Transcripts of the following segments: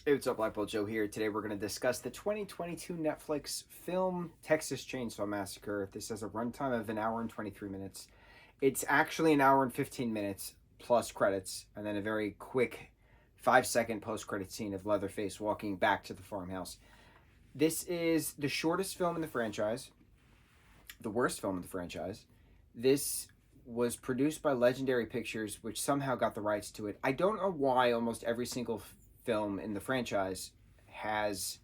Hey, what's up, lightboltjoe here. Today we're going to discuss the 2022 Netflix film Texas Chainsaw Massacre. This has a runtime of an hour and 23 minutes. It's actually an hour and 15 minutes plus credits, and then a very quick 5-second post-credit scene of Leatherface walking back to the farmhouse. This is the shortest film in the franchise, the worst film in the franchise. This was produced by Legendary Pictures, which somehow got the rights to it. I don't know why almost every single film in the franchise has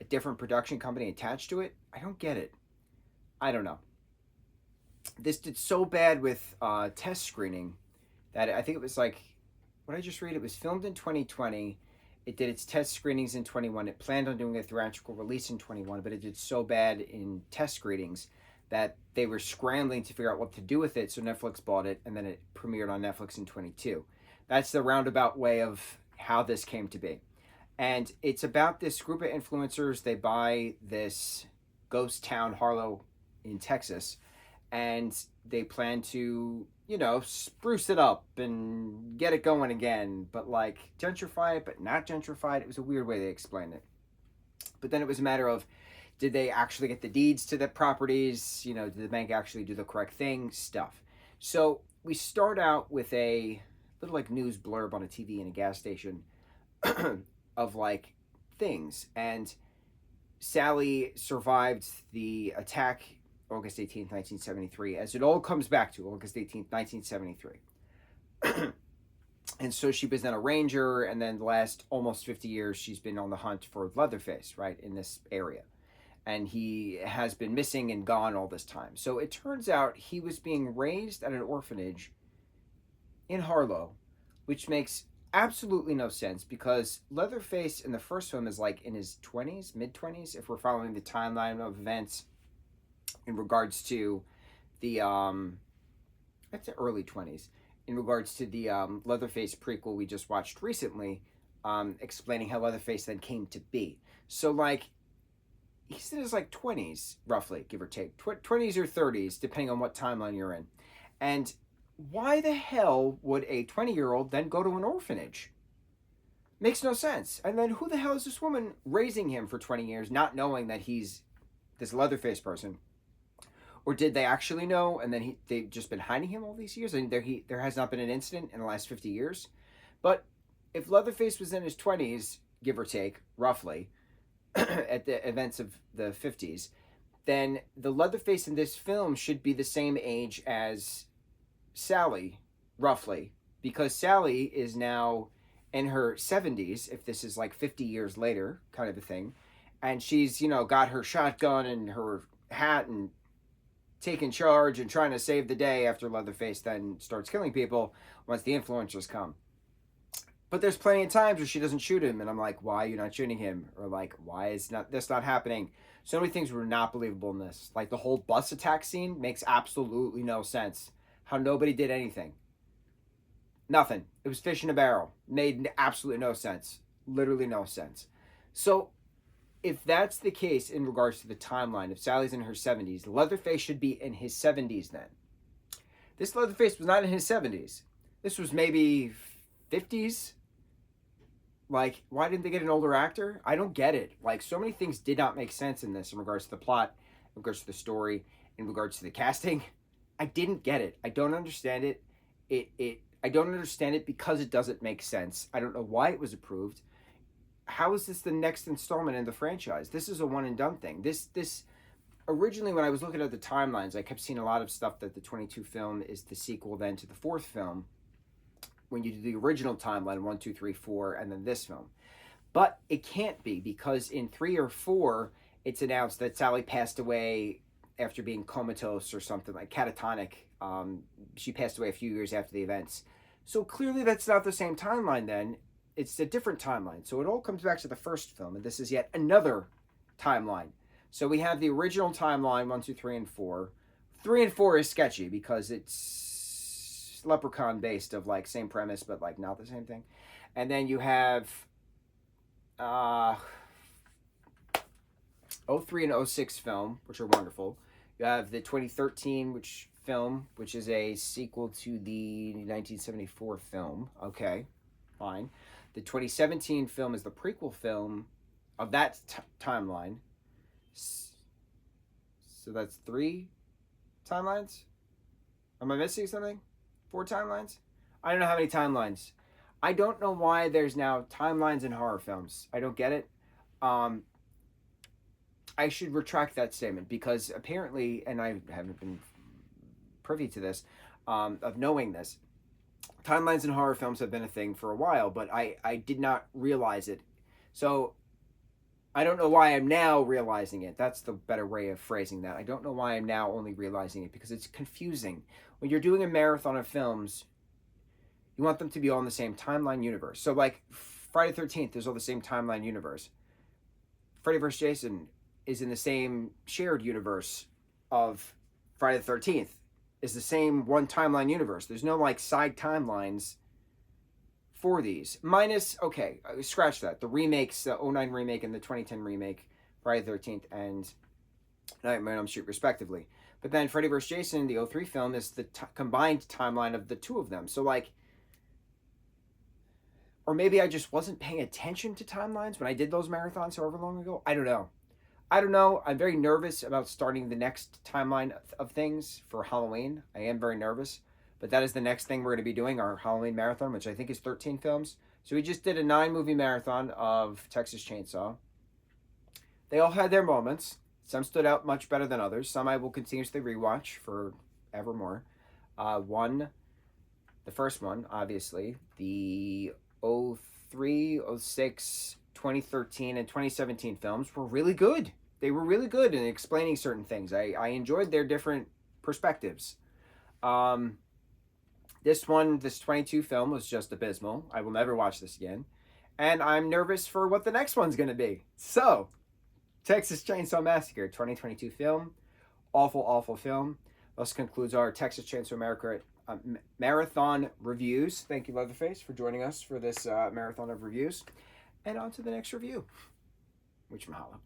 a different production company attached to it. I don't get it. I don't know. This did so bad with test screening that I think it was like, what did I just read? It was filmed in 2020. It did its test screenings in 21. It planned on doing a theatrical release in 21, but it did so bad in test screenings that they were scrambling to figure out what to do with it. So Netflix bought it, and then it premiered on Netflix in 22. That's the roundabout way of how this came to be. And it's about this group of influencers. They buy this ghost town, Harlow, in Texas, and they plan to, spruce it up and get it going again, but like gentrify it, but not gentrify it. It was a weird way they explained it. But then it was a matter of, did they actually get the deeds to the properties? Did the bank actually do the correct thing? Stuff. So we start out with a little like news blurb on a TV in a gas station of like things. And Sally survived the attack August 18th, 1973, as it all comes back to August 18th, 1973. And so she was then a ranger, and then the last almost 50 years she's been on the hunt for Leatherface, right, in this area. And he has been missing and gone all this time. So it turns out he was being raised at an orphanage in Harlow, which makes absolutely no sense because Leatherface in the first film is like in his 20s, mid-20s, if we're following the timeline of events in regards to the, I'd say early 20s, in regards to the Leatherface prequel we just watched recently, explaining how Leatherface then came to be. So, like, he's in his, like, 20s, roughly, give or take. 20s or 30s, depending on what timeline you're in. And why the hell would a 20-year-old then go to an orphanage? Makes no sense. And then who the hell is this woman raising him for 20 years, not knowing that he's this Leatherface person? Or did they actually know, and then they've just been hiding him all these years? And there has not been an incident in the last 50 years. But if Leatherface was in his 20s, give or take, roughly, at the events of the 50s, then the Leatherface in this film should be the same age as Sally, roughly, because Sally is now in her 70s, if this is like 50 years later, kind of a thing, and she's, got her shotgun and her hat and taking charge and trying to save the day after Leatherface then starts killing people once the influencers come. But there's plenty of times where she doesn't shoot him, and I'm like, why are you not shooting him? Or like, why is this not happening? So many things were not believable in this. Like the whole bus attack scene makes absolutely no sense. How nobody did anything. Nothing. It was fish in a barrel. Made absolutely no sense. Literally no sense. So if that's the case in regards to the timeline, if Sally's in her 70s, Leatherface should be in his 70s then. This Leatherface was not in his 70s. This was maybe 50s. Like, why didn't they get an older actor? I don't get it. Like, so many things did not make sense in this in regards to the plot, in regards to the story, in regards to the casting. I didn't get it. I don't understand it. I don't understand it because it doesn't make sense. I don't know why it was approved. How is this the next installment in the franchise? This is a one and done thing. This originally, when I was looking at the timelines, I kept seeing a lot of stuff that the 22 film is the sequel then to the fourth film. When you do the original timeline, 1, 2, 3, 4, and then this film. But it can't be, because in 3 or 4, it's announced that Sally passed away after being comatose or something, like catatonic. She passed away a few years after the events. So clearly that's not the same timeline then. It's a different timeline. So it all comes back to the first film, and this is yet another timeline. So we have the original timeline, 1, 2, 3, and 4. 3 and 4 is sketchy because it's Leprechaun based, of like same premise but like not the same thing. And then you have 03 and 06 film, which are wonderful. You have the 2013 film, which is a sequel to the 1974 film. Okay, fine. The 2017 film is the prequel film of that timeline. So that's 3 timelines? Am I missing something? 4 timelines? I don't know how many timelines. I don't know why there's now timelines in horror films. I don't get it. I should retract that statement because apparently, and I haven't been privy to this, of knowing this, timelines in horror films have been a thing for a while, but I did not realize it. So I don't know why I'm now realizing it. That's the better way of phrasing that. I don't know why I'm now only realizing it because it's confusing. When you're doing a marathon of films, you want them to be all in the same timeline universe. So like Friday the 13th is all the same timeline universe. Freddy vs. Jason is in the same shared universe of Friday the 13th. Is the same one timeline universe. There's no like side timelines for these. Minus, okay, scratch that. The remakes, the 09 remake and the 2010 remake, Friday the 13th and Nightmare on Elm Street respectively. But then Freddy vs. Jason, the 03 film, is the combined timeline of the two of them. So like, or maybe I just wasn't paying attention to timelines when I did those marathons however long ago. I don't know. I'm very nervous about starting the next timeline of things for Halloween. I am very nervous. But that is the next thing we're going to be doing, our Halloween marathon, which I think is 13 films. So we just did a 9-movie marathon of Texas Chainsaw. They all had their moments. Some stood out much better than others. Some I will continuously rewatch for evermore. The first one, obviously, the 03, 06, 2013, and 2017 films were really good. They were really good in explaining certain things. I enjoyed their different perspectives. This 22 film was just abysmal. I will never watch this again. And I'm nervous for what the next one's going to be. So, Texas Chainsaw Massacre, 2022 film. Awful, awful film. Thus concludes our Texas Chainsaw Marathon reviews. Thank you, Leatherface, for joining us for this marathon of reviews. And on to the next review. Mucho mahalo.